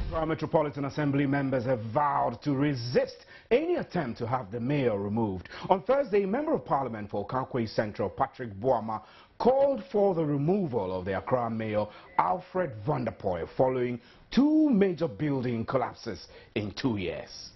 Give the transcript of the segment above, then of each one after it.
Accra Metropolitan Assembly members have vowed to resist any attempt to have the mayor removed. On Thursday, Member of Parliament for Kankwei Central, Patrick Boama, called for the removal of the Accra Mayor, Alfred Vanderpoel, following two major building collapses in 2 years.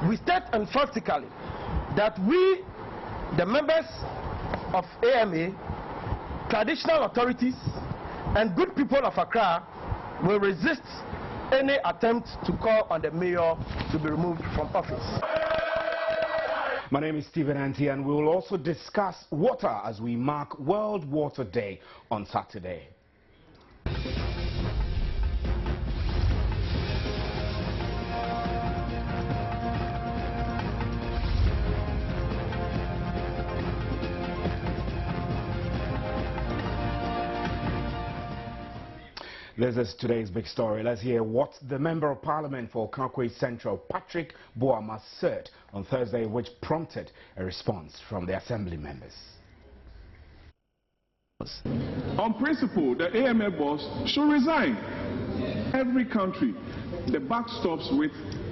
We state emphatically that we, the members of AMA, traditional authorities, and good people of Accra will resist any attempt to call on the mayor to be removed from office. My name is Stephen Anti, and we will also discuss water as we mark World Water Day on Saturday. This is today's big story. Let's hear what the Member of Parliament for Kankwei Central, Patrick Boama, said on Thursday, which prompted a response from the Assembly members. On principle, the AMA boss should resign. Every country, the buck stops with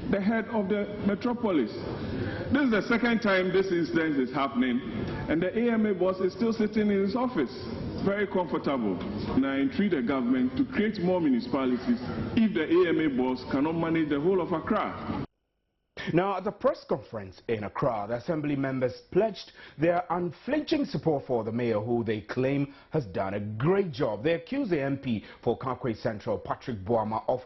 the head of the metropolis. This is the second time this incident is happening, and the AMA boss is still sitting in his office. Very comfortable. And I entreat the government to create more municipalities if the AMA boss cannot manage the whole of Accra. Now, at the press conference in Accra, the Assembly members pledged their unflinching support for the mayor, who they claim has done a great job. They accused the MP for Kankwei Central, Patrick Boama, of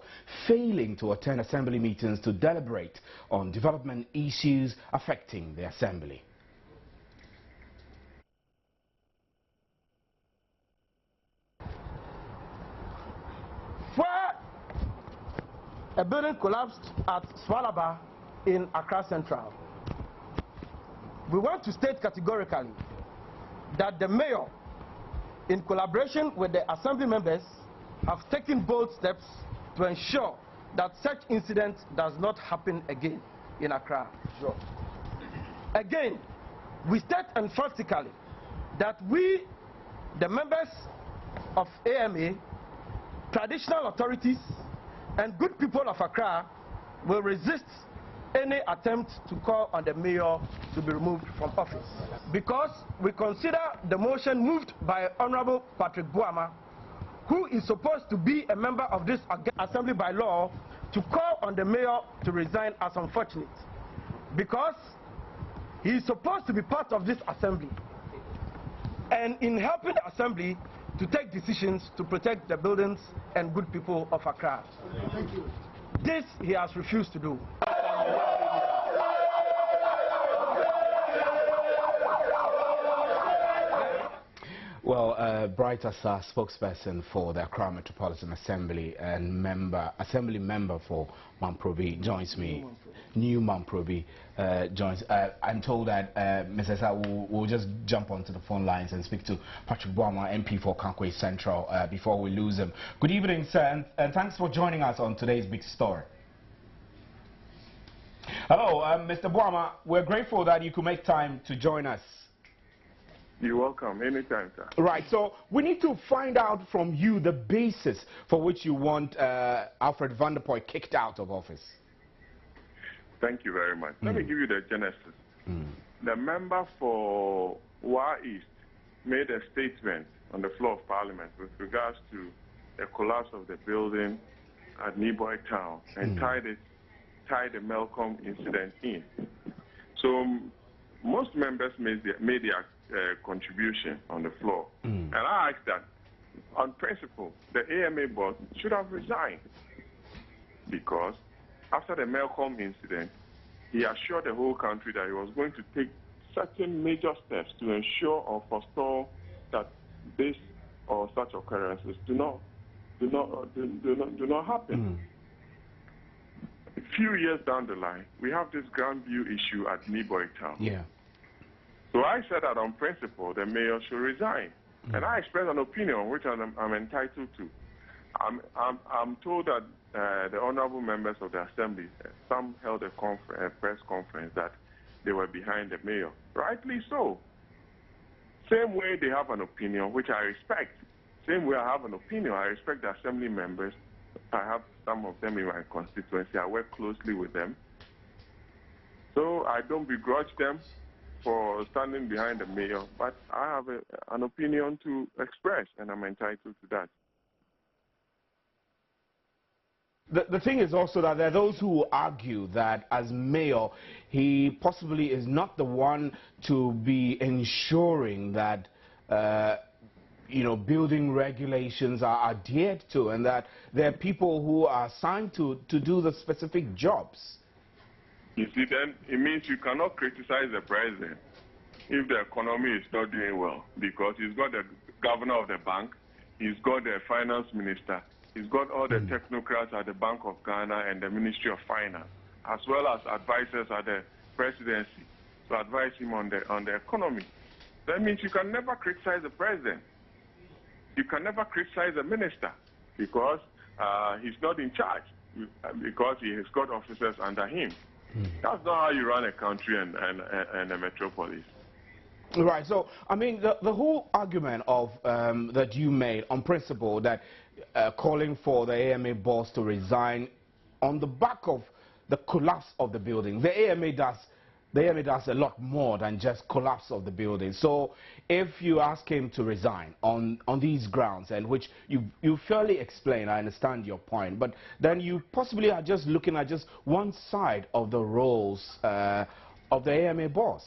failing to attend Assembly meetings to deliberate on development issues affecting the Assembly. Where a building collapsed at Swalaba in Accra Central, we want to state categorically that the mayor, in collaboration with the Assembly members, have taken bold steps to ensure that such incident does not happen again in Accra. Sure. Again, we state emphatically that we, the members of AMA, traditional authorities, and good people of Accra will resist any attempt to call on the mayor to be removed from office, because we consider the motion moved by Honorable Patrick Boama, who is supposed to be a member of this assembly by law, to call on the mayor to resign as unfortunate, because he is supposed to be part of this assembly and in helping the assembly to take decisions to protect the buildings and good people of Accra. Thank you. This he has refused to do. Well, Bright as a spokesperson for the Accra Metropolitan Assembly and Assembly member for Mamprobi joins me. New Mamprobi joins. I'm told that Mrs. will just jump onto the phone lines and speak to Patrick Boama, MP for Kankwei Central, before we lose him. Good evening, sir, and thanks for joining us on today's big story. Hello, Mr. Boama. We're grateful that you could make time to join us. You're welcome. Anytime, sir. Right, so we need to find out from you the basis for which you want Alfred Vanderpoel kicked out of office. Thank you very much. Let me give you the genesis. The member for Wa East made a statement on the floor of Parliament with regards to the collapse of the building at Niboy Town and tied the Malcolm incident in. So most members made their contribution on the floor. And I asked that, on principle, the AMA board should have resigned, because after the Malcolm incident, he assured the whole country that he was going to take certain major steps to ensure or forestall that this or such occurrences do not happen. A few years down the line, we have this Grand View issue at Niboy Town. Yeah. So I said that on principle, the mayor should resign. And I express an opinion which I'm entitled to. I'm told that the honorable members of the assembly, some held a press conference that they were behind the mayor. Rightly so. Same way they have an opinion, which I respect. Same way I have an opinion, I respect the assembly members. I have some of them in my constituency. I work closely with them. So I don't begrudge them for standing behind the mayor, but I have an opinion to express, and I'm entitled to that. The thing is also that there are those who argue that as mayor, he possibly is not the one to be ensuring that building regulations are adhered to, and that there are people who are assigned to do the specific jobs. You see, then it means you cannot criticize the president if the economy is not doing well, because he's got the governor of the bank, he's got the finance minister, he's got all the technocrats at the Bank of Ghana and the Ministry of Finance, as well as advisors at the presidency to advise him on the economy. That means you can never criticize the president. You can never criticize the minister because he's not in charge, because he has got officers under him. That's not how you run a country and a metropolis. Right. So, I mean, the whole argument of that you made on principle that calling for the AMA boss to resign on the back of the collapse of the building. The AMA does a lot more than just collapse of the building. So if you ask him to resign on these grounds, and which you fairly explain, I understand your point, but then you possibly are just looking at just one side of the roles of the AMA boss.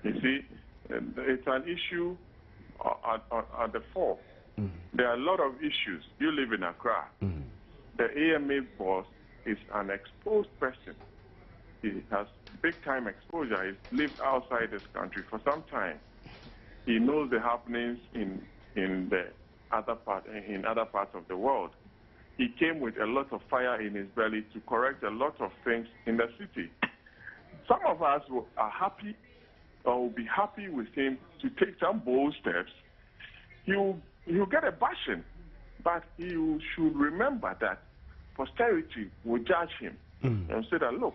You see, it's an issue at the fore. There are a lot of issues. You live in Accra. The AMA boss is an exposed person. He has big-time exposure. He's lived outside this country for some time. He knows the happenings in other parts of the world. He came with a lot of fire in his belly to correct a lot of things in the city. Some of us are happy, or will be happy with him to take some bold steps. He'll get a bashing, but you should remember that posterity will judge him and say that, look,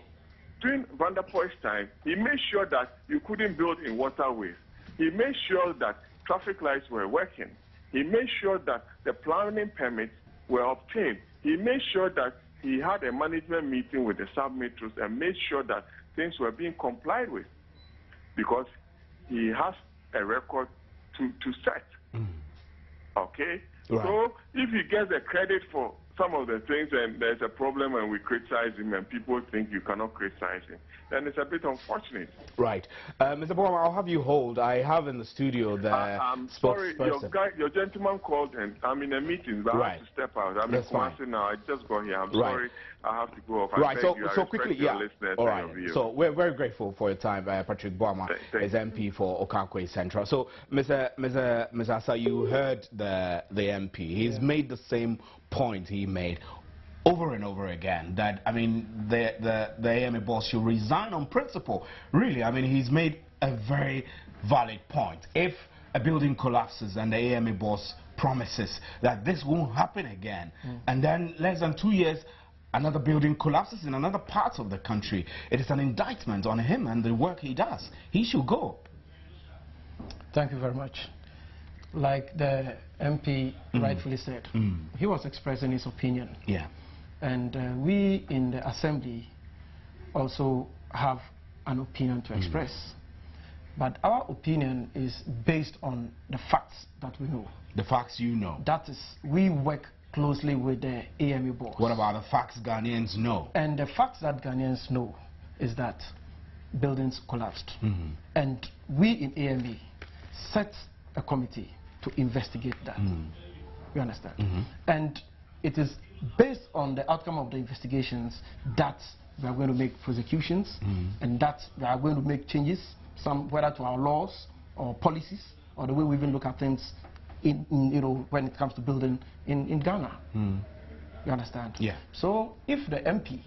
during Van der Poel's time, he made sure that you couldn't build in waterways. He made sure that traffic lights were working. He made sure that the planning permits were obtained. He made sure that he had a management meeting with the sub-metros and made sure that things were being complied with, because he has a record to set. Okay? Right. So if he gets the credit for some of the things and there's a problem and we criticize him and people think you cannot criticize him, then it's a bit unfortunate. Right. Mr. Boama, I'll have you hold. I have in the studio the I'm sorry, your gentleman called and I'm in a meeting, but I have to step out. I'm in Kumasi now. I just got here. I'm sorry. I have to go off. Right. So quickly, all right. So we're very grateful for your time. Patrick Boama is MP for Okankwe Central. So, Mr. Asa, you heard the MP. He's made the same point he made over and over again, that, I mean, the AMA boss should resign on principle. Really, I mean, he's made a very valid point. If a building collapses and the AMA boss promises that this won't happen again, and then less than 2 years, another building collapses in another part of the country, it is an indictment on him and the work he does. He should go. Thank you very much. Like the MP rightfully said, he was expressing his opinion. Yeah. And we in the assembly also have an opinion to express. But our opinion is based on the facts that we know. The facts you know. That is, we work closely with the AMA boss. What about the facts Ghanaians know? And the facts that Ghanaians know is that buildings collapsed. And we in AMA set a committee to investigate that. You understand? And it is based on the outcome of the investigations that we are going to make prosecutions and that we are going to make changes, some whether to our laws or policies or the way we even look at things in when it comes to building in Ghana. You understand? Yeah. So if the MP,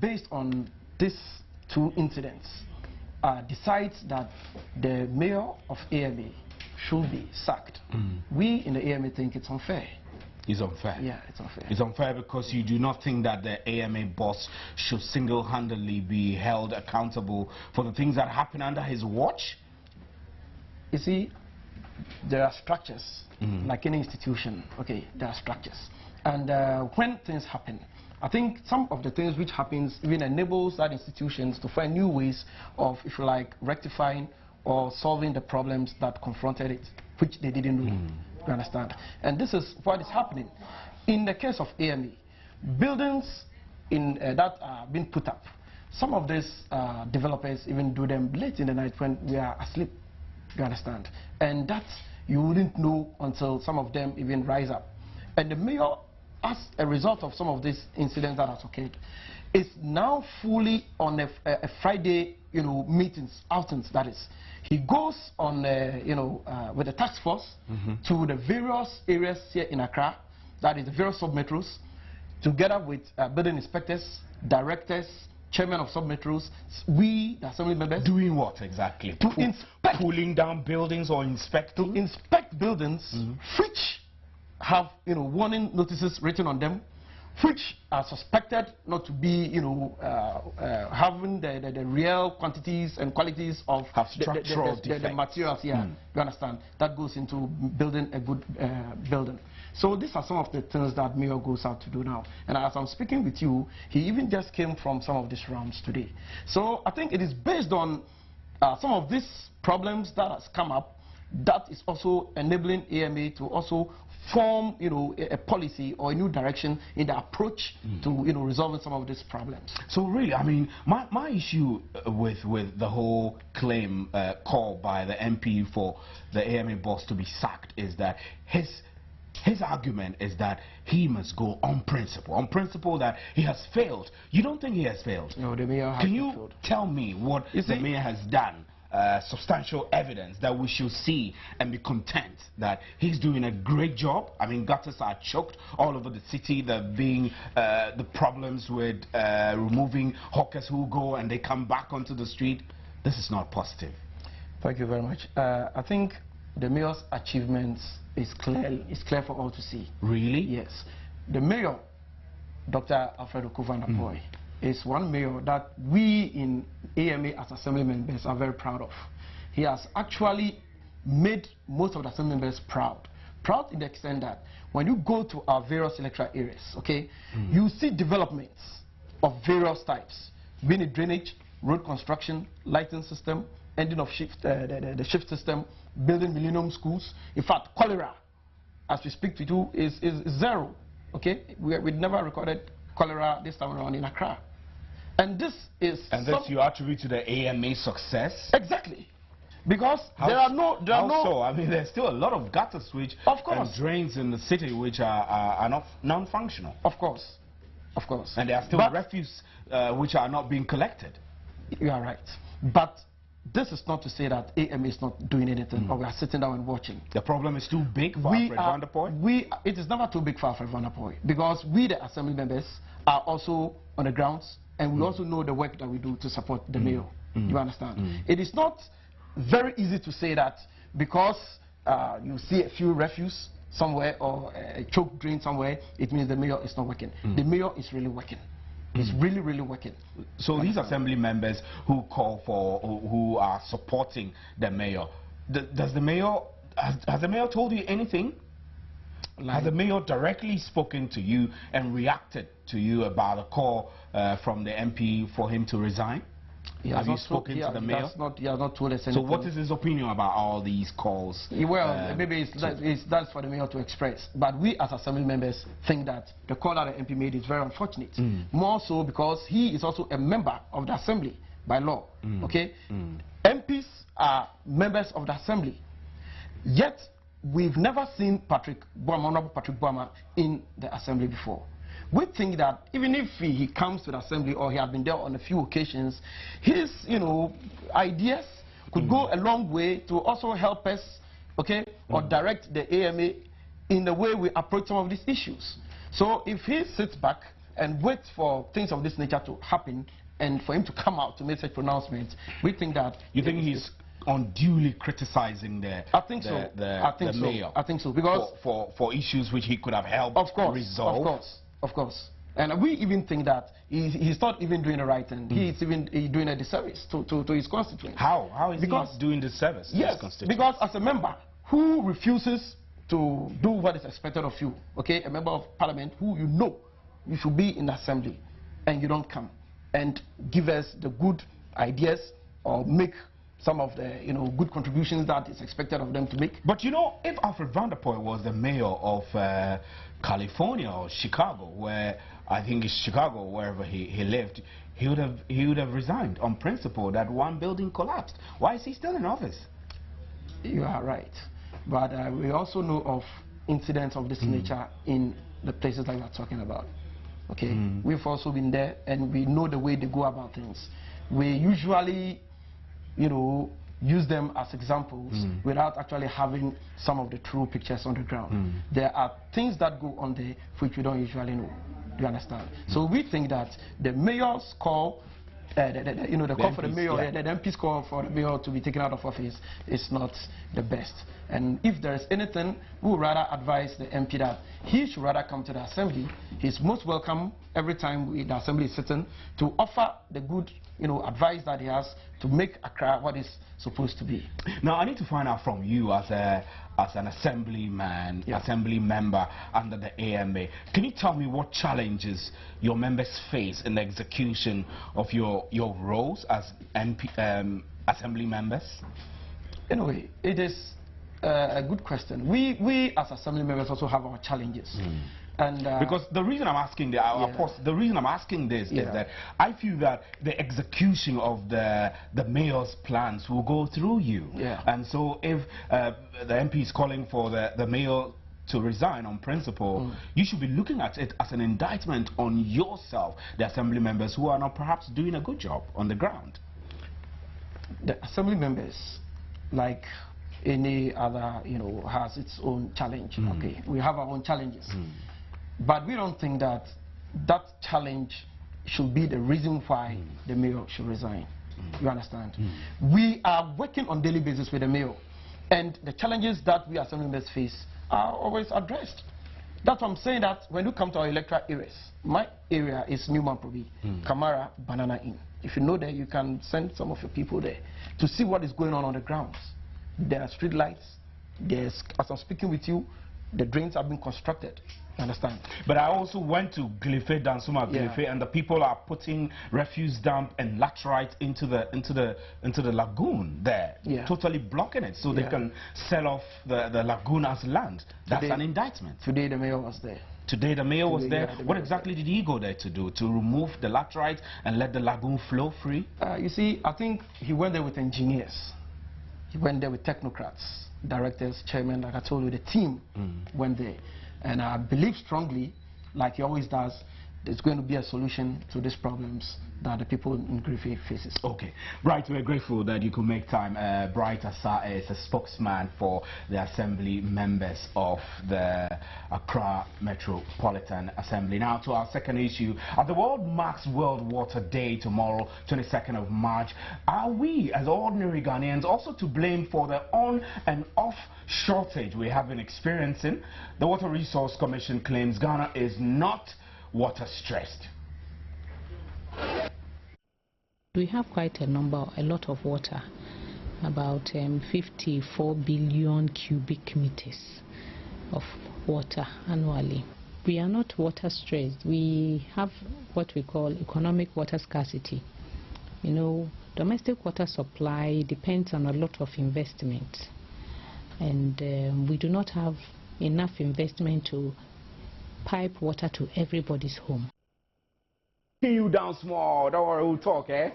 based on these two incidents, decides that the mayor of AMA should be sacked. We in the AMA think it's unfair. It's unfair. Yeah, it's unfair. It's unfair because you do not think that the AMA boss should single-handedly be held accountable for the things that happen under his watch? You see, there are structures, like any institution, okay, there are structures. And when things happen, I think some of the things which happens even enables that institutions to find new ways of, if you like, rectifying or solving the problems that confronted it, which they didn't know. You understand? And this is what is happening. In the case of AMA, buildings that are being put up, some of these developers even do them late in the night when we are asleep. You understand? And that you wouldn't know until some of them even rise up. And the mayor, as a result of some of these incidents that has occurred, is now fully on a Friday, outings, that is. He goes on, with the task force to the various areas here in Accra, that is the various sub-metros, together with building inspectors, directors, chairman of sub-metros, we, the assembly members. Doing what exactly? To inspect. Pulling down buildings or inspecting? To inspect buildings which have, warning notices written on them, which are suspected not to be, having the real quantities and qualities of the materials here. You understand? That goes into building a good building. So these are some of the things that Mayor goes out to do now. And as I'm speaking with you, he even just came from some of these rounds today. So I think it is based on some of these problems that has come up that is also enabling AMA to also form, a policy or a new direction in the approach to, resolving some of these problems. So really, I mean, my issue with the whole claim call by the MP for the AMA boss to be sacked is that his argument is that he must go on principle that he has failed. You don't think he has failed? No, the mayor has failed. Can you tell me what the mayor has done? Substantial evidence that we should see and be content that he's doing a great job. I mean, gutters are choked all over the city. There being the problems with removing hawkers who go and they come back onto the street. This is not positive. Thank you very much. I think the mayor's achievements is clear for all to see. Really? Yes. The mayor, Dr. Alfredo Kovandapoy, is one mayor that we in AMA as assembly members are very proud of. He has actually made most of the assembly members proud. Proud in the extent that when you go to our various electoral areas, okay, you see developments of various types, being it drainage, road construction, lighting system, ending of the shift system, building millennium schools. In fact, cholera, as we speak to you, is zero. Okay, we never recorded cholera this time around in Accra. And this is... And this you attribute to the AMA success? Exactly. Because there are no... So? I mean, there's still a lot of gutters which... Of course. And drains in the city which are not non-functional. Of course. Of course. And there are still refuse which are not being collected. You are right. But this is not to say that AMA is not doing anything or we are sitting down and watching. The problem is too big for Alfred Vanderpoy? It is never too big for Alfred Vanderpoy because we, the assembly members, are also on the grounds and we also know the work that we do to support the mayor. You understand? It is not very easy to say that because you see a few refuse somewhere or a choke drain somewhere, it means the mayor is not working. The mayor is really working. It's really, really working. So these assembly members who call for, who are supporting the mayor, does the mayor, has the mayor told you anything? Has the mayor directly spoken to you and reacted to you about a call from the MP for him to resign? Have you spoken to the mayor? He has not told us anything. So what is his opinion about all these calls? Well, maybe that's for the mayor to express. But we as assembly members think that the call that the MP made is very unfortunate. More so because he is also a member of the assembly by law. Okay? MPs are members of the assembly. Yet, we've never seen Honorable Patrick Boama in the assembly before. We think that even if he comes to the assembly or he has been there on a few occasions, his ideas could go a long way to also help us, okay, or direct the AMA in the way we approach some of these issues. So if he sits back and waits for things of this nature to happen and for him to come out to make such pronouncements, we think that... You think he's unduly criticizing the mayor. I think so because for issues which he could have helped resolve. Of course. And we even think that he's not even doing the right thing. He's even doing a disservice to his constituents. How is he doing disservice to his constituents? Because as a member who refuses to do what is expected of you, okay, a member of parliament who you know you should be in the assembly, and you don't come and give us the good ideas or make some of the good contributions that is expected of them to make. But if Alfred Vanderpoel was the mayor of California or Chicago, where I think it's Chicago, wherever he lived, he would have resigned on principle that one building collapsed. Why is he still in office? You are right, but we also know of incidents of this nature in the places that we are talking about. Okay, we've also been there, and we know the way they go about things. We usually, use them as examples without actually having some of the true pictures on the ground. There are things that go on there which we don't usually know. Do you understand? So we think that the mayor's call, the call for the mayor, the MP's call for the mayor to be taken out of office is not the best. And if there is anything, we would rather advise the MP that he should rather come to the assembly. He's most welcome every time the assembly is sitting to offer the good advice that he has to make Accra what it's supposed to be. Now, I need to find out from you as an assemblyman, assembly member under the AMA. Can you tell me what challenges your members face in the execution of your roles as assembly members? Anyway, it is a good question. We as assembly members also have our challenges. And because the reason I'm asking the reason I'm asking this is that I feel that the execution of the mayor's plans will go through you. And so if the MP is calling for the mayor to resign on principle, you should be looking at it as an indictment on yourself, the assembly members who are not perhaps doing a good job on the ground. The assembly members, like any other, has its own challenge. Okay, we have our own challenges. But we don't think that that challenge should be the reason why the mayor should resign. You understand? We are working on a daily basis with the mayor, and the challenges that we assembly members face are always addressed. That's why I'm saying that when you come to our electoral areas, my area is New Mamprobi, Kamara, Banana Inn. If you know that, you can send some of your people there to see what is going on the grounds. There are street lights. As I'm speaking with you, the drains have been constructed. Understand? But I also went to Glife, Dansuma Glife, and the people are putting refuse dump and laterite into the lagoon there, totally blocking it, so they can sell off the lagoon as land. That's an indictment. Today the mayor was there. Today the mayor was there. What exactly did he go there to do? To remove the laterite and let the lagoon flow free? You see, I think he went there with engineers. He went there with technocrats, directors, chairmen. Like I told you, the team went there. And I believe strongly, like he always does, there's going to be a solution to these problems that the people in Griffith faces. Okay. Right, we're grateful that you could make time. Bright Asa is a spokesman for the assembly members of the Accra Metropolitan Assembly. Now to our second issue. As the world marks World Water Day tomorrow, 22nd of March, are we as ordinary Ghanaians also to blame for the on and off shortage we have been experiencing? The Water Resource Commission claims Ghana is not water stressed. We have quite a lot of water, about 54 billion cubic meters of water annually. We are not water stressed. We have what we call economic water scarcity. Domestic water supply depends on a lot of investment, and we do not have enough investment to pipe water to everybody's home. You down small, don't worry, we'll talk, eh?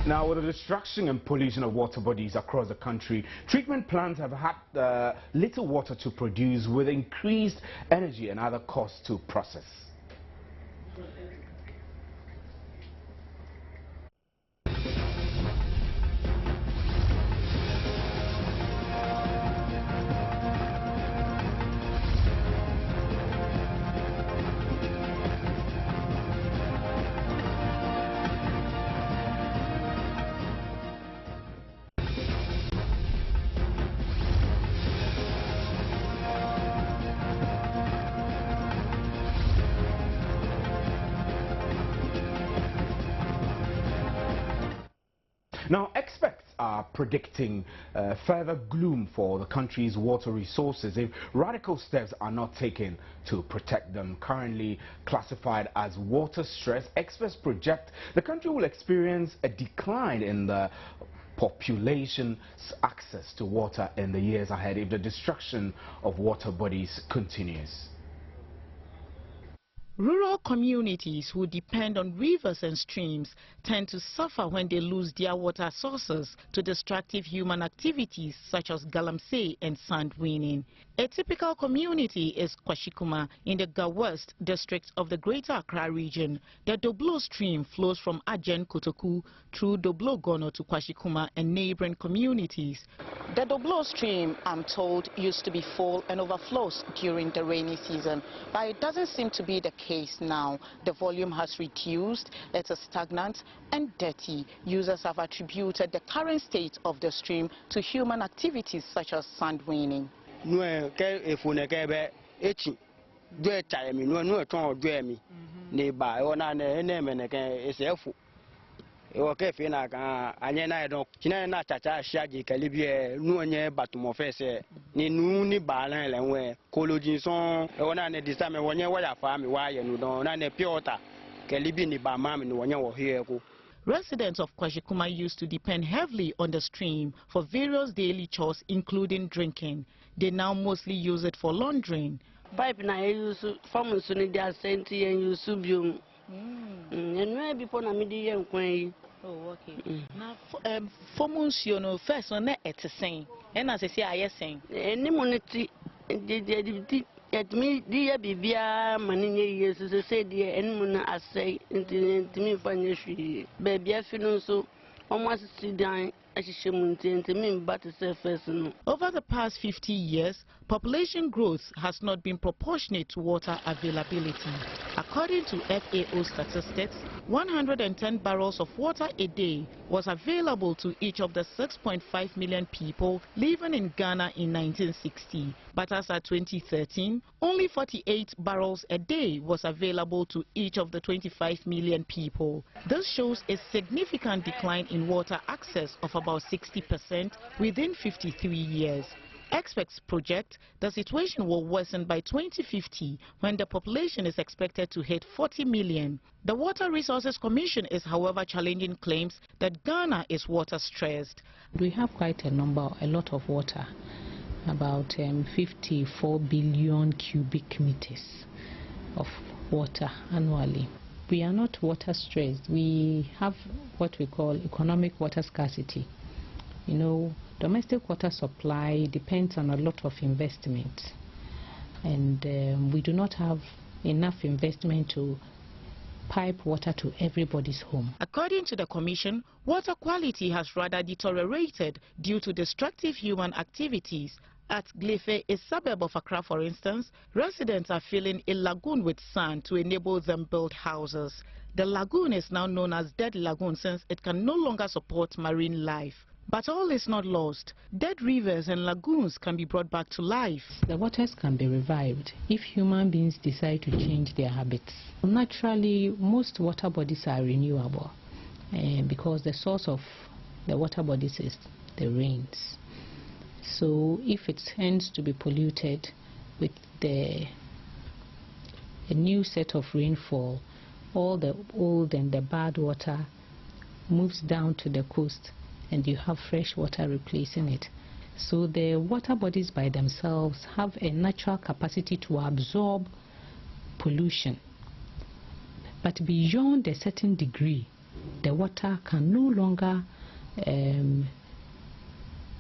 Now, with the destruction and pollution of water bodies across the country, treatment plants have had little water to produce, with increased energy and other costs to process. Now, experts are predicting further gloom for the country's water resources if radical steps are not taken to protect them. Currently classified as water stress, experts project the country will experience a decline in the population's access to water in the years ahead if the destruction of water bodies continues. Rural communities who depend on rivers and streams tend to suffer when they lose their water sources to destructive human activities such as galamsey and sand winning. A typical community is Kwashikuma in the Ga West district of the Greater Accra region. The Doblo stream flows from Ajen Kotoku through Doblo Gono to Kwashikuma and neighboring communities. The Doblo stream, I'm told, used to be full and overflows during the rainy season, but it doesn't seem to be the case now. The volume has reduced, it is stagnant and dirty. Users have attributed the current state of the stream to human activities such as sand winning. Residents of Kwashikuma used to depend heavily on the stream for various daily chores, including drinking. They now mostly use it for laundering. Pipe na use from Sunday senti and use subium. And maybe for a medium quay. Oh, okay. Now, for Monsieur, first on that it's saying, and as I say, I saying, any monetary at me, dear Bibia, many years to say, dear, and Mona, I say, into me financially. Baby, I feel so almost sit down. Over the past 50 years, population growth has not been proportionate to water availability. According to FAO statistics, 110 barrels of water a day was available to each of the 6.5 million people living in Ghana in 1960. But as at 2013, only 48 barrels a day was available to each of the 25 million people. This shows a significant decline in water access of about 60% within 53 years. Experts project the situation will worsen by 2050 when the population is expected to hit 40 million. The Water Resources Commission is, however, challenging claims that Ghana is water stressed. We have quite a lot of water, about 54 billion cubic meters of water annually. We are not water stressed. We have what we call economic water scarcity. You know, domestic water supply depends on a lot of investment, and we do not have enough investment to pipe water to everybody's home. According to the Commission, water quality has rather deteriorated due to destructive human activities. At Glefe, a suburb of Accra, for instance, residents are filling a lagoon with sand to enable them build houses. The lagoon is now known as Dead Lagoon since it can no longer support marine life. But all is not lost. Dead rivers and lagoons can be brought back to life. The waters can be revived if human beings decide to change their habits. Naturally, most water bodies are renewable because the source of the water bodies is the rains. So if it tends to be polluted with a new set of rainfall, all the old and the bad water moves down to the coast, and you have fresh water replacing it. So the water bodies by themselves have a natural capacity to absorb pollution. But beyond a certain degree, the water can no longer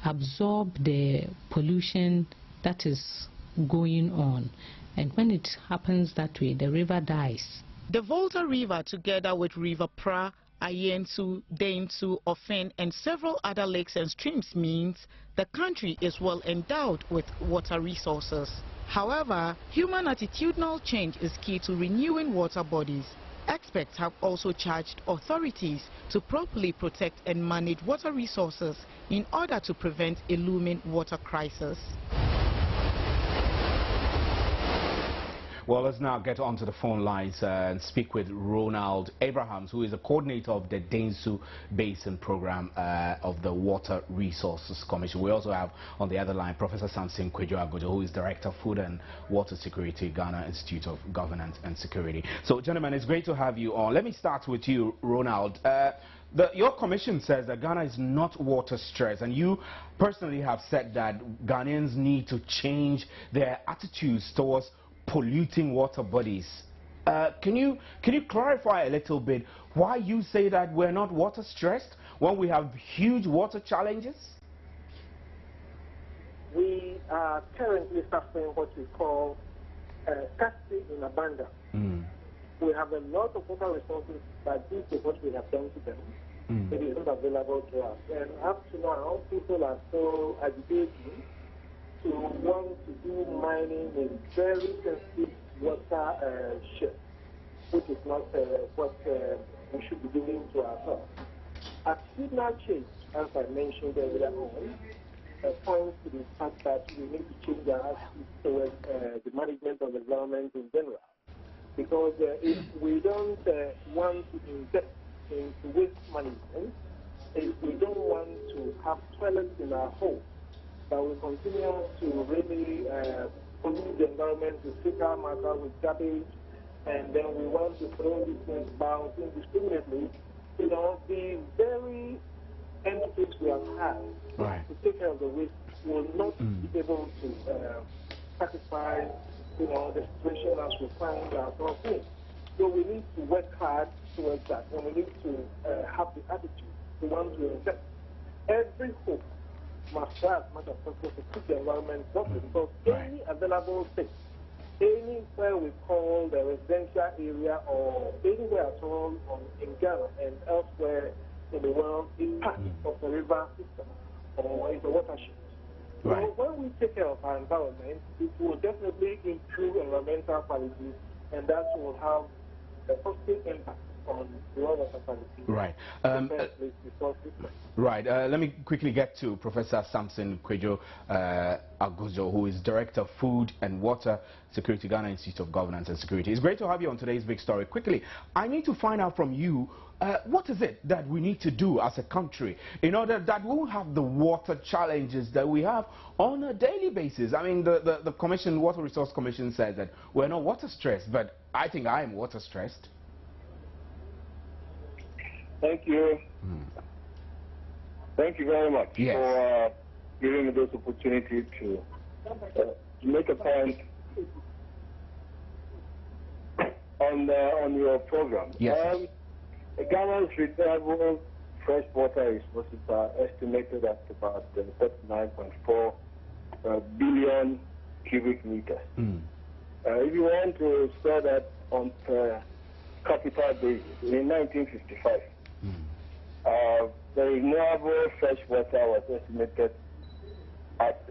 absorb the pollution that is going on. And when it happens that way, the river dies. The Volta River, together with River Pra, Ayentu, Daintu, Ofen, and several other lakes and streams, means the country is well endowed with water resources. However, human attitudinal change is key to renewing water bodies. Experts have also charged authorities to properly protect and manage water resources in order to prevent a looming water crisis. Well, let's now get onto the phone lines and speak with Ronald Abrahams, who is the coordinator of the Daintu Basin Program of the Water Resources Commission. We also have on the other line Professor Samson Kwadwo, who is Director of Food and Water Security, Ghana Institute of Governance and Security. So, gentlemen, it's great to have you on. Let me start with you, Ronald. Your commission says that Ghana is not water stressed, and you personally have said that Ghanaians need to change their attitudes towards polluting water bodies. Can you clarify a little bit why you say that we're not water stressed when we have huge water challenges? We are currently suffering what we call scarcity in abundance. We have a lot of water resources, but due to what we have done to them, it is not available to us. And up to now, people are so agitating to want to do mining in very sensitive water ships, which is not what we should be doing to ourselves. Attitudinal change, as I mentioned earlier on, points to the fact that we need to change our attitude towards the management of the environment in general. Because if we don't want to invest into waste management, if we don't want to have toilets in our homes, that we continue to really pollute the environment with fecal matter, with garbage, and then we want to throw these things about indiscriminately, the very entities we have had to take care of the waste will not be able to satisfy, the situation as we find ourselves in. So we need to work hard towards that, and we need to have the attitude to want to invest. Every hope must try as much as possible to keep the environment properly, because any available space, anywhere we call the residential area or anywhere at all in Ghana and elsewhere in the world is part of the river system or is a watershed. So when we take care of our environment, it will definitely improve environmental quality, and that will have a positive impact on the water quality. Let me quickly get to Professor Samson Kwadwo Agojo, who is Director of Food and Water Security, Ghana Institute of Governance and Security. It's great to have you on today's Big Story. Quickly, I need to find out from you, what is it that we need to do as a country in order that we won't have the water challenges that we have on a daily basis? I mean, the Commission, Water Resource Commission says that we're not water stressed, but I think I am water stressed. Thank you. Thank you very much for giving me this opportunity to make a point on your program. Ghana's reliable fresh water resources are estimated at about 39.4 billion cubic meters. If you want to spread that on per capita basis, in 1955, the renewable fresh water was estimated at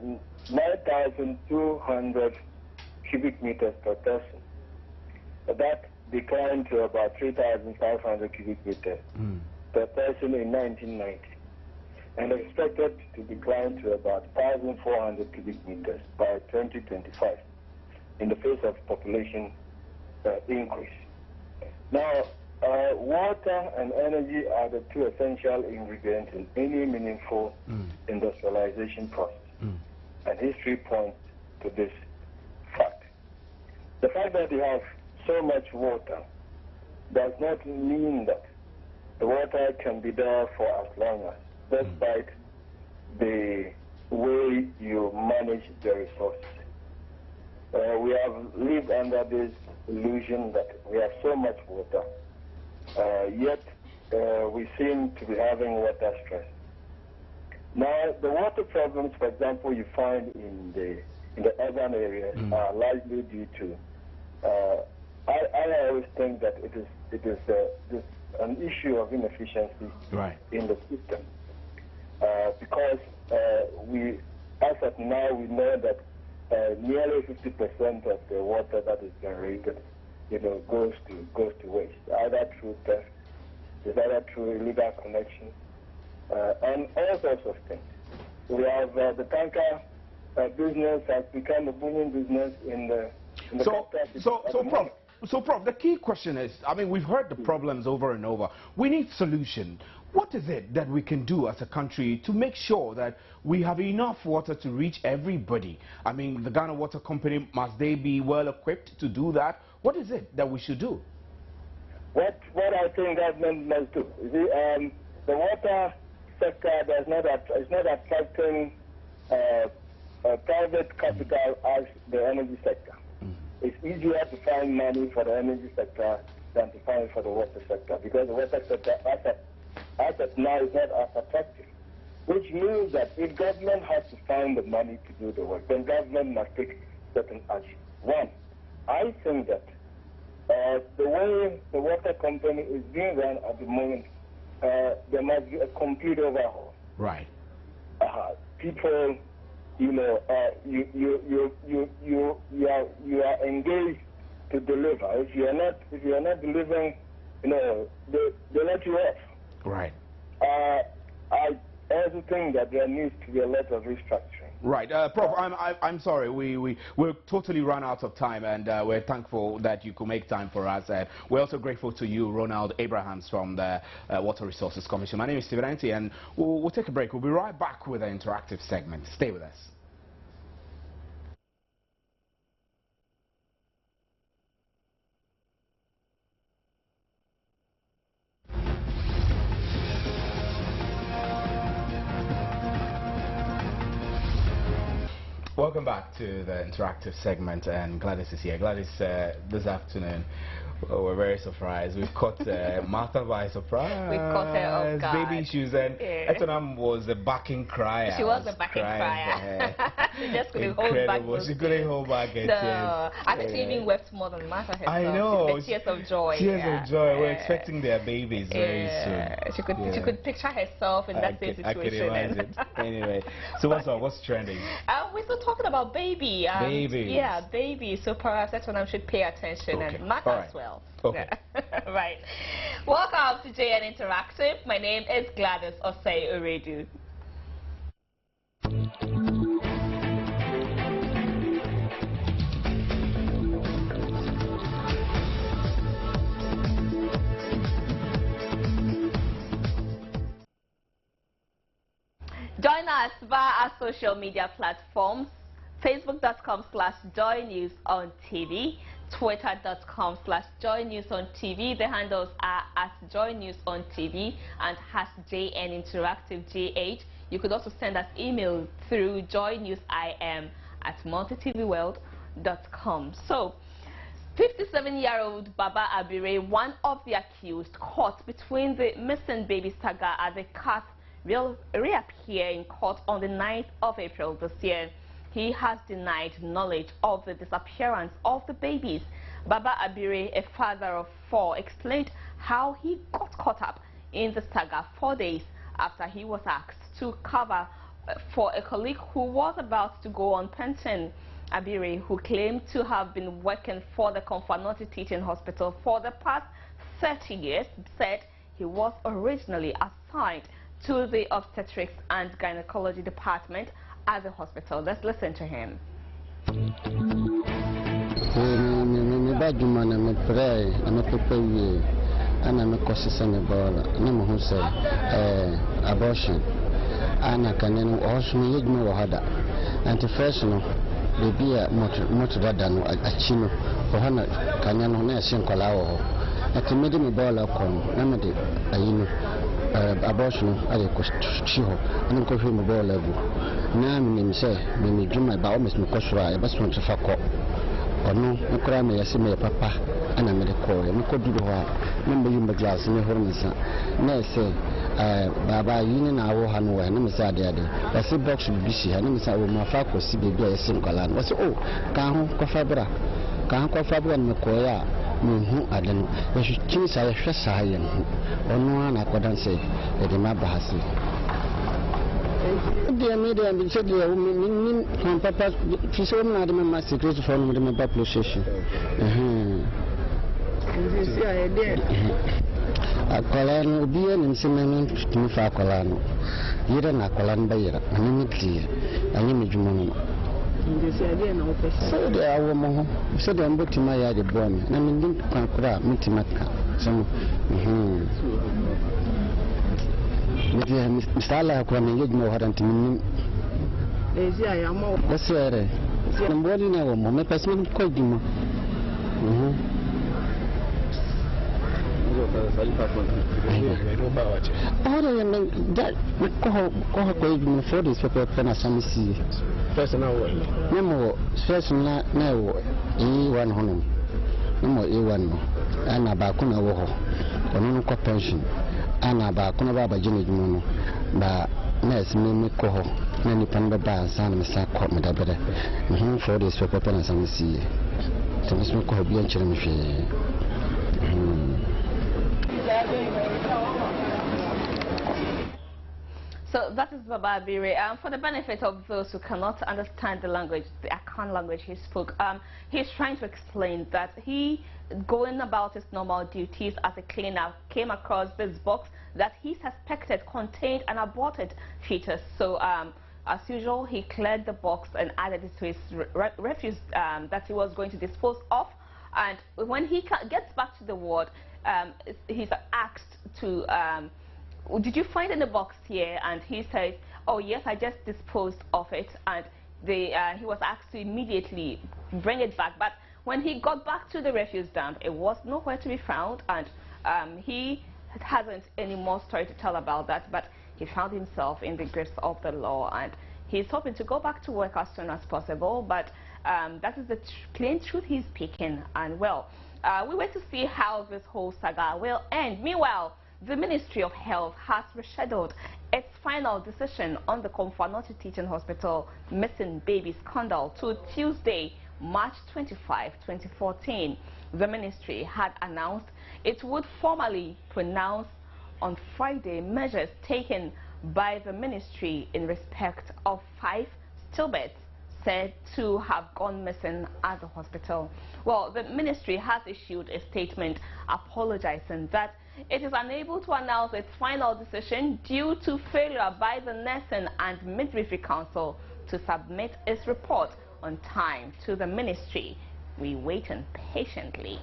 9,200 cubic meters per person. That declined to about 3,500 cubic meters per person in 1990, and expected to decline to about 1,400 cubic meters by 2025 in the face of population increase. Now, water and energy are the two essential ingredients in any meaningful industrialization process. And history points to this fact. The fact that we have so much water does not mean that the water can be there for as long as, despite the way you manage the resources. We have lived under this illusion that we have so much water, yet we seem to be having water stress. Now, the water problems, for example, you find in the urban areas are largely due to. I always think that it is an issue of inefficiency in the system, because as of now, we know that nearly 50% of the water that is generated, goes to waste, either through theft, either through illegal connection, and all sorts of things. We have the tanker business has become a booming business in the So, Prof, the key question is, I mean, we've heard the problems over and over. We need solution. What is it that we can do as a country to make sure that we have enough water to reach everybody? I mean, the Ghana Water Company, must they be well equipped to do that? What is it that we should do? What I think government must do is the water sector is not attracting private capital as the energy sector. It's easier to find money for the energy sector than to find it for the water sector, because the water sector as of now is not as attractive. Which means that if government has to find the money to do the work, then government must take certain action. One, I think that the way the water company is being run at the moment, there must be a complete overhaul. Right. People, you are engaged to deliver. If you are not delivering, they let you off. Right. I also think that there needs to be a lot of restructuring. Right, Prof. I'm sorry. We're totally run out of time, and we're thankful that you could make time for us. And we're also grateful to you, Ronald Abrahams, from the Water Resources Commission. My name is Stephen Anti, and we'll take a break. We'll be right back with an interactive segment. Stay with us. Welcome back to the interactive segment, and Gladys is here. Gladys, this afternoon, we're very surprised. We've caught Martha by surprise. We caught her off guard. Baby issues, and Etonam was a backing crier. She was a backing crier. She just couldn't hold back. She couldn't hold back her tears. I think she even wept more than Martha herself. I know. The tears of joy. Tears of joy. We're expecting their babies very soon. She could picture herself in that same situation. I can imagine. Anyway, so what's trending? We're still talking about baby. Babies. Yeah, baby. So perhaps that's when I should pay attention, and Martha as well. Okay. Right. Welcome to JN Interactive. My name is Gladys Osei Oredu. Join us via our social media platforms: facebook.com/JoyNews on TV, twitter.com/JoyNews on TV. The handles are @JoyNews on TV and #JN Interactive J8. You could also send us email through joynewsim@multitvworld.com. So, 57-year-old Baba Abire, one of the accused caught between the missing baby saga at the CAT, will reappear in court on the 9th of April this year. He has denied knowledge of the disappearance of the babies. Baba Abire, a father of 4, explained how he got caught up in the saga 4 days after he was asked to cover for a colleague who was about to go on pension. Abire, who claimed to have been working for the Konfanoti Teaching Hospital for the past 30 years, said he was originally assigned to the obstetrics and gynecology department at the hospital. Let's listen to him. Abortion. Abortion at a chiho, and coffee mobile level. Now, say, when you do my almost Mokosra, a best one to fuck up. ono ukura me yase me papa ana me ko e me ko duro ha me me yumba jas me hormisa na se baba yini na wo ha no we na me say ade yase box bishi ha na me say wo ma fa ko si bebi yase nkwala no say oh ka ho ko fa bra me ko ya me hu ade no we hwetini sa hwe sa ye no ono na ko dan say e de ma ba ha si dia media and said dia min kon papa fiso na de ma secret for no de ma police station Ndisi ayede akola no bi en nsimen tumi fa akola no yira na akola no bayira ani miti ani medwuma no ndisi ayede na office so de awo mo ho so de mbotima ya de bom na min din kan kura mitima ka so misala kwa mengeji mo haranti min ezi ayamo basere mboni na wo mo me pasmin ko dimo ora men da ko dimo for this paper na samisi Personal way. Nemo stress na wo E1 hono nemo E1 no ana ba ko na wo ho ono ko pension ana ba ko na baba jini dimo no ba nurse me ko ho na ni pan ba ba san me sa ko me da bere for this paper na samisi to me ko ho bi an chere me hwe So that is Baba Abire. For the benefit of those who cannot understand the language, the Akan language he spoke, he's trying to explain that he, going about his normal duties as a cleaner, came across this box that he suspected contained an aborted fetus. So as usual, he cleared the box and added it to his refuse that he was going to dispose of. And when he gets back to the ward, he's asked to... did you find in the box here? And he said, oh yes, I just disposed of it. And he was asked to immediately bring it back. But when he got back to the refuse dump, it was nowhere to be found. And he hasn't any more story to tell about that. But he found himself in the grips of the law. And he's hoping to go back to work as soon as possible. But that is the plain truth he's speaking. And well, we wait to see how this whole saga will end. Meanwhile, the Ministry of Health has rescheduled its final decision on the Komfanoti Teaching Hospital missing baby scandal to Tuesday, March 25, 2014. The ministry had announced it would formally pronounce on Friday measures taken by the ministry in respect of 5 stillbirths said to have gone missing at the hospital. Well, the ministry has issued a statement apologizing that it is unable to announce its final decision due to failure by the Nursing and Midwifery Council to submit its report on time to the ministry. We wait patiently.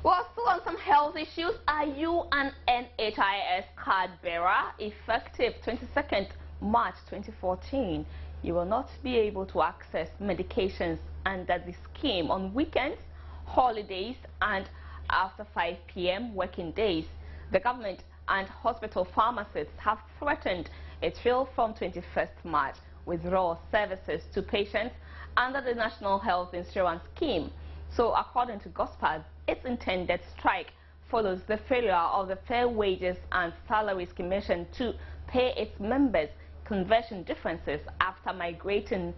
Well, still on some health issues, are you an NHIS card bearer? Effective 22nd March 2014, you will not be able to access medications under the scheme on weekends, holidays, and after 5 p.m. working days. The government and hospital pharmacists have threatened a trial from 21st March withdrawal services to patients under the National Health Insurance Scheme. So according to GOSPAD, its intended strike follows the failure of the Fair Wages and Salaries Commission to pay its members conversion differences after migrating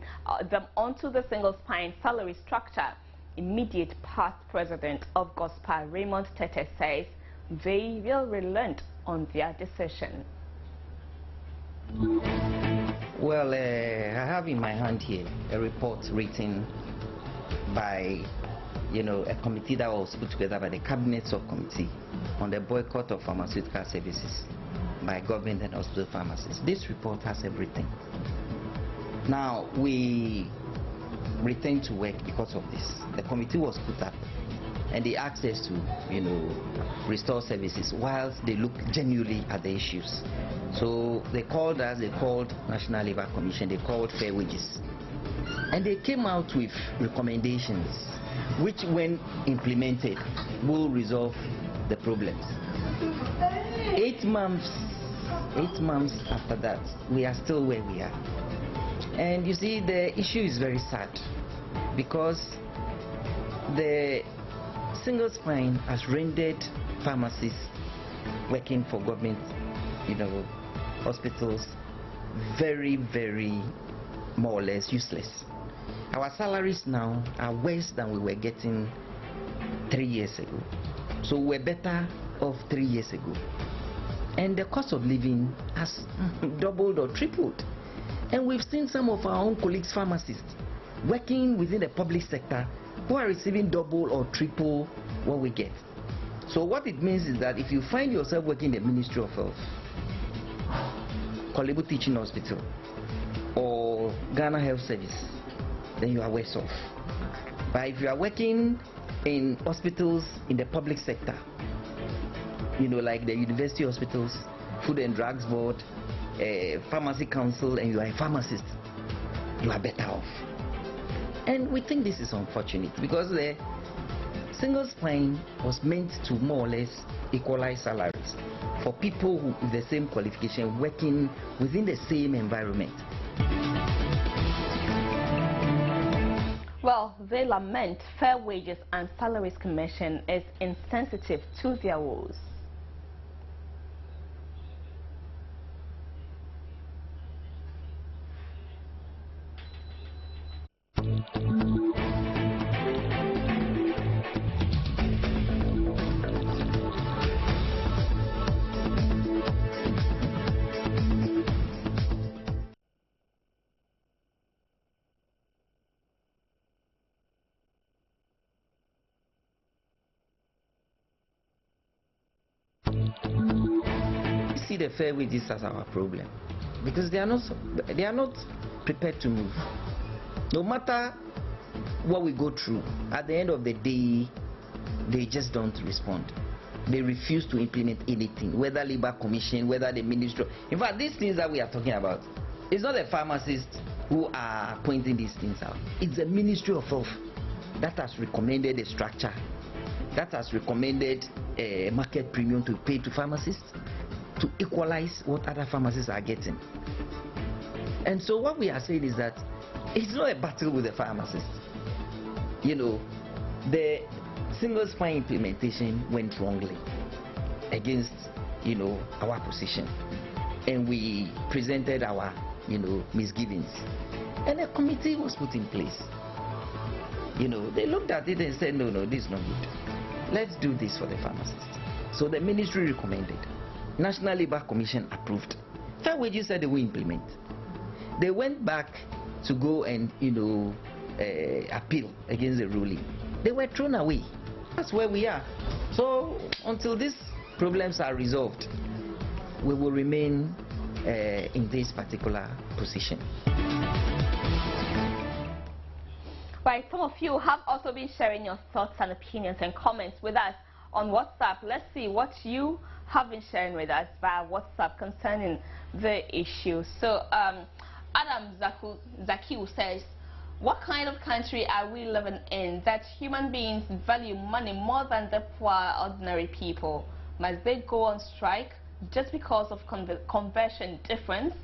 them onto the single spine salary structure. Immediate past president of GOSPAD, Raymond Tete, says they will relent on their decision. Well, I have in my hand here a report written by a committee that was put together by the Cabinet Subcommittee on the boycott of pharmaceutical services by government and hospital pharmacists. This report has everything. Now, we returned to work because of this. The committee was put up and they asked us to, restore services whilst they look genuinely at the issues. So they called us, they called National Labour Commission, they called Fair Wages. And they came out with recommendations which when implemented will resolve the problems. 8 months after that, we are still where we are. And you see, the issue is very sad because the single spine has rendered pharmacists working for government, hospitals very, very more or less useless. Our salaries now are worse than we were getting 3 years ago. So we're better off 3 years ago. And the cost of living has doubled or tripled. And we've seen some of our own colleagues, pharmacists, working within the public sector who are receiving double or triple what we get. So what it means is that if you find yourself working in the Ministry of Health, Kolebu Teaching Hospital, or Ghana Health Service, then you are worse off. But if you are working in hospitals in the public sector, like the university hospitals, Food and Drugs Board, Pharmacy Council, and you are a pharmacist, you are better off. And we think this is unfortunate because the single spine was meant to more or less equalize salaries for people who, with the same qualification, working within the same environment. Well, they lament Fair Wages and Salaries Commission is insensitive to their woes. See the fair wages as our problem because they are not prepared to move. No matter what we go through, at the end of the day, they just don't respond. They refuse to implement anything, whether Labor Commission, whether the Ministry. In fact, these things that we are talking about, it's not the pharmacists who are pointing these things out. It's the Ministry of Health that has recommended a structure, that has recommended a market premium to pay to pharmacists to equalize what other pharmacists are getting. And so what we are saying is that it's not a battle with the pharmacists. The single spine implementation went wrongly against our position, and we presented our misgivings, and a committee was put in place. They looked at it and said, no, this is not good, let's do this for the pharmacists. So the ministry recommended, National Labor Commission approved, Fair Wages said they will implement. They went back to go and appeal against the ruling. They were thrown away. That's where we are. So until these problems are resolved, we will remain in this particular position. Right, some of you have also been sharing your thoughts and opinions and comments with us on WhatsApp. Let's see what you have been sharing with us via WhatsApp concerning the issue. So Adam Zakiu says, what kind of country are we living in that human beings value money more than the poor ordinary people? Must they go on strike just because of conversion difference?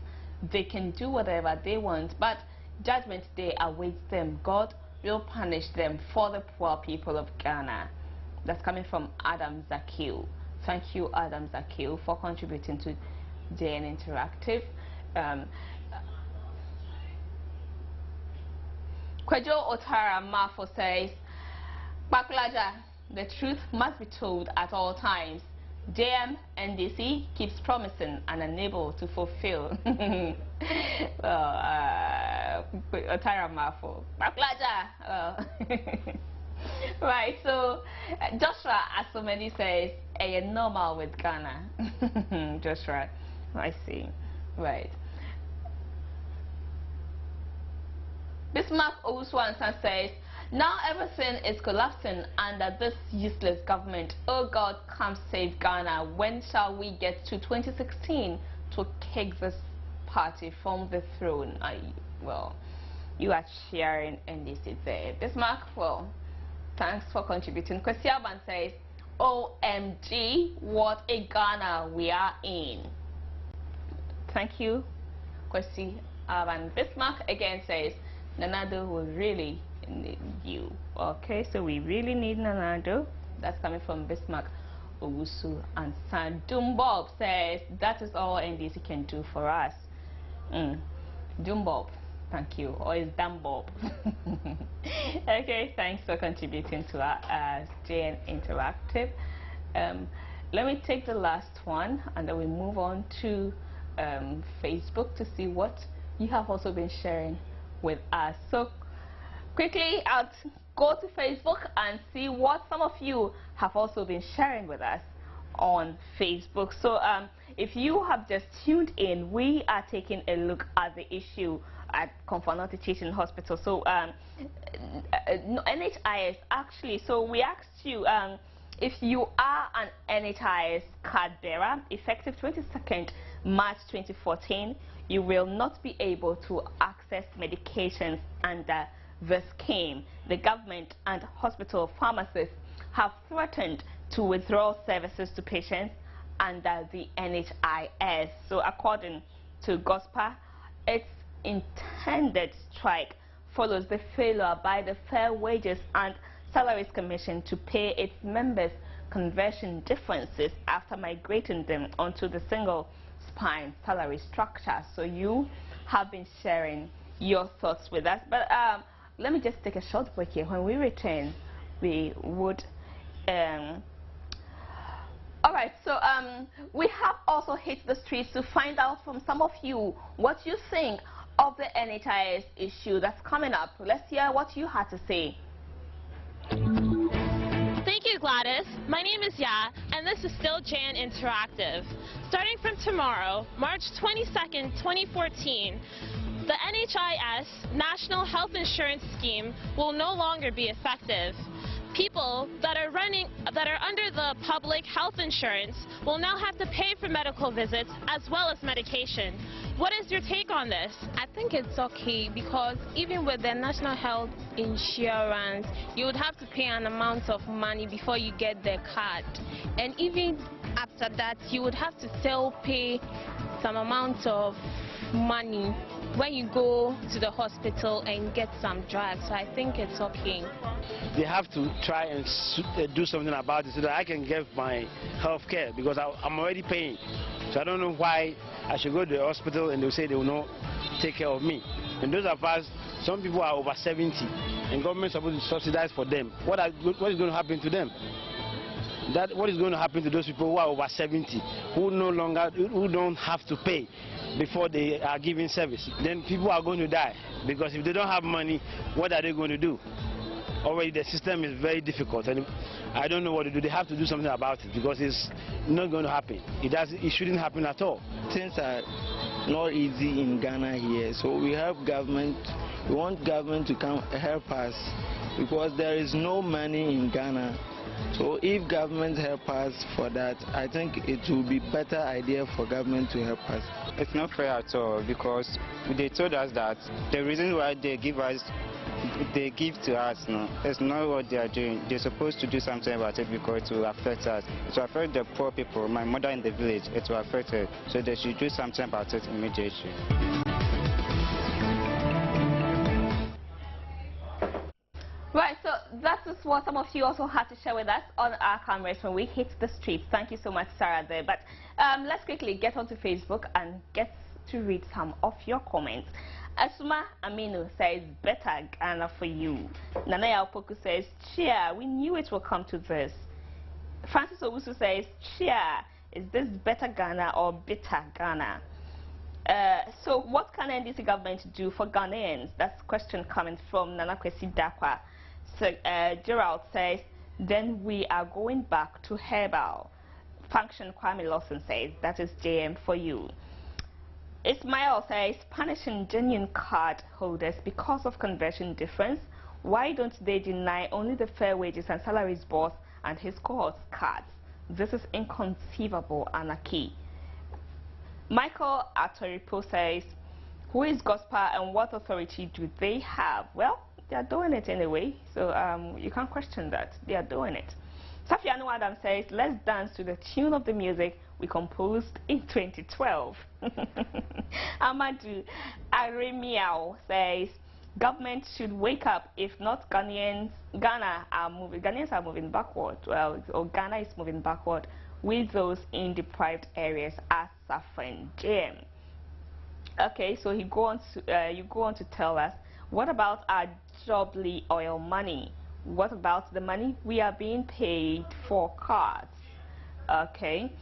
They can do whatever they want, but judgment day awaits them. God will punish them for the poor people of Ghana. That's coming from Adam Zakiu. Thank you, Adam Zakiu, for contributing to JN Interactive. Kwejo Otara Mafo says, Baklaja, the truth must be told at all times. JM NDC keeps promising and unable to fulfill. Otara Mafo. Baklaja. Right, so Joshua Asomedi says, a normal with Ghana. Joshua, I see. Right. Bismarck Owusu-Ansah says, now everything is collapsing under this useless government. Oh God, come save Ghana. When shall we get to 2016 to kick this party from the throne? Well, you are sharing NDC there. Bismarck, well, Thanks for contributing. Kwesi Aban says, OMG, what a Ghana we are in. Thank you, Kwesi Aban. Bismarck again says, Nanado will really need you. Okay, so we really need Nanado. That's coming from Bismarck Owusu. And Dumbob says, that is all NDC can do for us. Dumbob. Thank you. Or is Dumbob? Okay, thanks for contributing to our JN Interactive. Let me take the last one and then we move on to Facebook to see what you have also been sharing with us. So quickly, I'll go to Facebook and see what some of you have also been sharing with us on Facebook. So if you have just tuned in, we are taking a look at the issue at Konfanoti Teaching Hospital. So NHIS actually, so we asked you if you are an NHIS card bearer, effective 22nd March 2014, you will not be able to access medications under the scheme. The government and hospital pharmacists have threatened to withdraw services to patients under the NHIS. So according to GOSPA, its intended strike follows the failure by the Fair Wages and Salaries Commission to pay its members conversion differences after migrating them onto the single spine salary structure. So you have been sharing your thoughts with us, but let me just take a short break here. When we return, we would all right, so we have also hit the streets to find out from some of you what you think of the NHIS issue that's coming up. Let's hear what you had to say. Thank you, Gladys. My name is Ya, and this is still JN Interactive. Starting from tomorrow, March 22nd, 2014, the NHIS National Health Insurance Scheme will no longer be effective. People that are under the public health insurance will now have to pay for medical visits as well as medication. What is your take on this? I think it's okay because even with the national health insurance, you would have to pay an amount of money before you get the card. And even after that, you would have to still pay some amount of money when you go to the hospital and get some drugs. So I think it's okay. They have to try and do something about it so that I can get my health care because I'm already paying. So I don't know why I should go to the hospital and they'll say they will not take care of me. And those of us, some people are over 70 and government is supposed to subsidize for them. What is going to happen to them? What is going to happen to those people who are over 70, who don't have to pay before they are giving service? Then people are going to die because if they don't have money, what are they going to do? Already the system is very difficult and I don't know what to do. They have to do something about it because it's not going to happen. It shouldn't happen at all. Things are not easy in Ghana here, so we want government to come help us because there is no money in Ghana. So if government help us for that, I think it will be better idea for government to help us. It's not fair at all because they told us that the reason why they give to us no, it's not what they are doing. They're supposed to do something about it because it will affect us. It will affect the poor people. My mother in the village, it will affect her. So they should do something about it immediately. Right, so that is what some of you also had to share with us on our cameras when we hit the streets. Thank you so much, Sarah, there. But let's quickly get onto Facebook and get to read some of your comments. Asuma Aminu says, better Ghana for you. Nanaya Opoku says, cheer, we knew it will come to this. Francis Owusu says, cheer, is this better Ghana or bitter Ghana? So what can NDC government do for Ghanaians? That's a question coming from Nanakwesi Dakwa. So Gerald says, then we are going back to herbal. Function Kwame Lawson says, that is JM for you. Ismail says, punishing genuine card holders because of conversion difference. Why don't they deny only the Fair Wages and Salaries Board and his cohort's cards? This is inconceivable anarchy. Michael Atoripo says, who is GOSPA and what authority do they have? Well, they are doing it anyway. So you can't question that. They are doing it. Safiano Adam says, let's dance to the tune of the music we composed in 2012. Amadou Aremiao says, government should wake up. If not, Ghanaians are moving backward. Well, or Ghana is moving backward with those in deprived areas as suffering. JM. Okay, so you go on to tell us, what about our Jobly oil money? What about the money we are being paid for cars? Okay.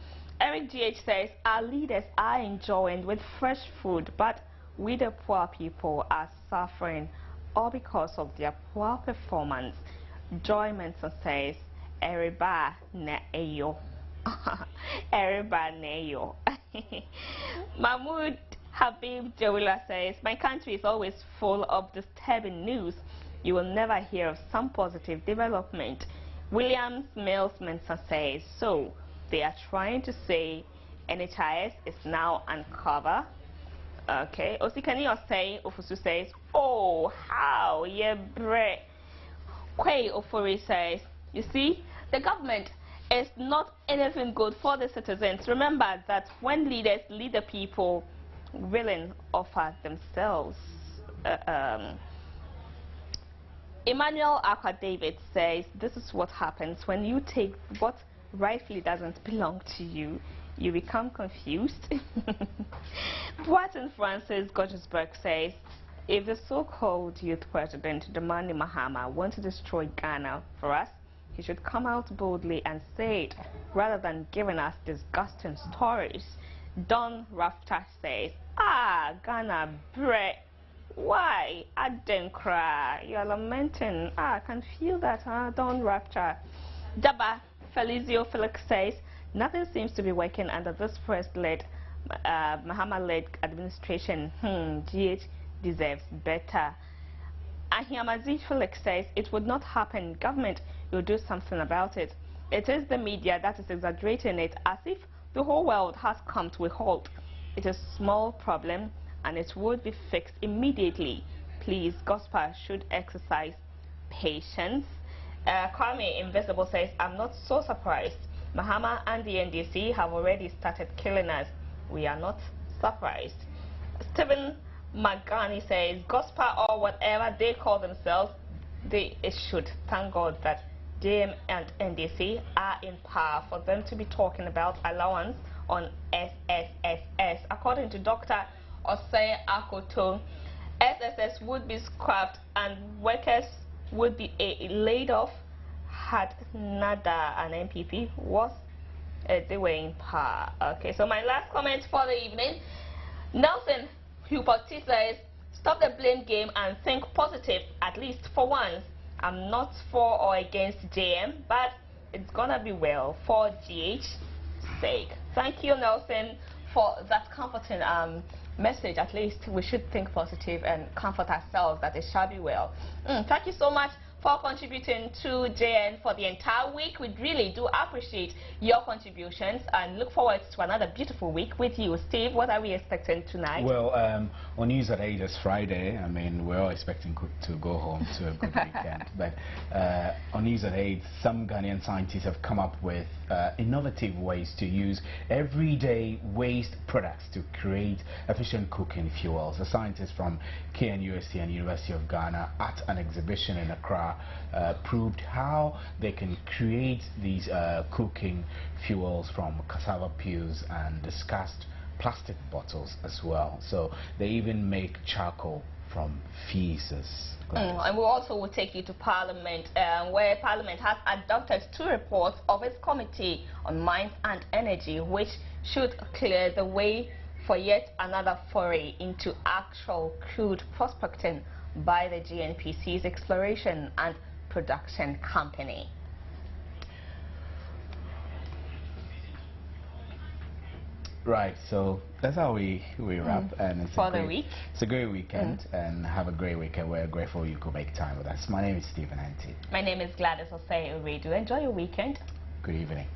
Eric GH says, our leaders are enjoying with fresh food, but we the poor people are suffering all because of their poor performance. Joy Manson says, Eriba na eyo. Eriba na eyo. Mahmoud Habib Jawila says, my country is always full of disturbing news. You will never hear of some positive development. Williams Mills Mensa says, so they are trying to say NHIS is now uncover. Okay. Osikani Ofusu says, oh, how? Yeah, bre. Kwei Ofori says, you see, the government is not anything good for the citizens. Remember that when leaders lead the people, willing offer themselves. Emmanuel Aqua David says, this is what happens when you take what rightfully doesn't belong to you. You become confused. Boatin Francis Gottisberg says, if the so-called youth president, Dramani Mahama, wants to destroy Ghana for us, he should come out boldly and say it, rather than giving us disgusting stories. Don Rafta says, Ghana bre. Why? I didn't cry. You're lamenting. I can feel that, Don Rafta. Daba Felizio Felix says, nothing seems to be working under this first-led, Mahama-led administration. GH deserves better. Ahiamazi Felix says, it would not happen. Government will do something about it. It is the media that is exaggerating it as if the whole world has come to a halt. It is a small problem and it would be fixed immediately. Please, gospel should exercise patience. Kwame Invisible says, I'm not so surprised. Mahama and the NDC have already started killing us. We are not surprised. Stephen Magani says, gospel or whatever they call themselves, they should thank God that JM and NDC are in power for them to be talking about allowance on SSSS. According to Dr. Osei Akoto, SSS would be scrapped and workers would be laid off had Nada and MPP was they were in power. Okay, so my last comment for the evening, Nelson Hupati says, stop the blame game and think positive, at least for once. I'm not for or against JM, but it's gonna be well for GH's sake. Thank you, Nelson, for that comforting message. At least we should think positive and comfort ourselves that it shall be well. Thank you so much for contributing to JN for the entire week. We really do appreciate your contributions and look forward to another beautiful week with you. Steve, what are we expecting tonight? Well, on News at 8 is Friday. I mean, we're all expecting to go home to a good weekend. But on News at 8, some Ghanaian scientists have come up with innovative ways to use everyday waste products to create efficient cooking fuels. The scientists from KNUST and University of Ghana at an exhibition in Accra proved how they can create these cooking fuels from cassava peels and discussed plastic bottles as well. So they even make charcoal from feces. And we also will take you to Parliament, where Parliament has adopted 2 reports of its Committee on Mines and Energy, which should clear the way for yet another foray into actual crude prospecting by the GNPC's Exploration and Production Company. Right, so that's how we wrap. And it's for the week. It's a great weekend, and have a great weekend. We're grateful you could make time with us. My name is Stephen Anti. My name is Gladys Osei Uredu. Enjoy your weekend. Good evening.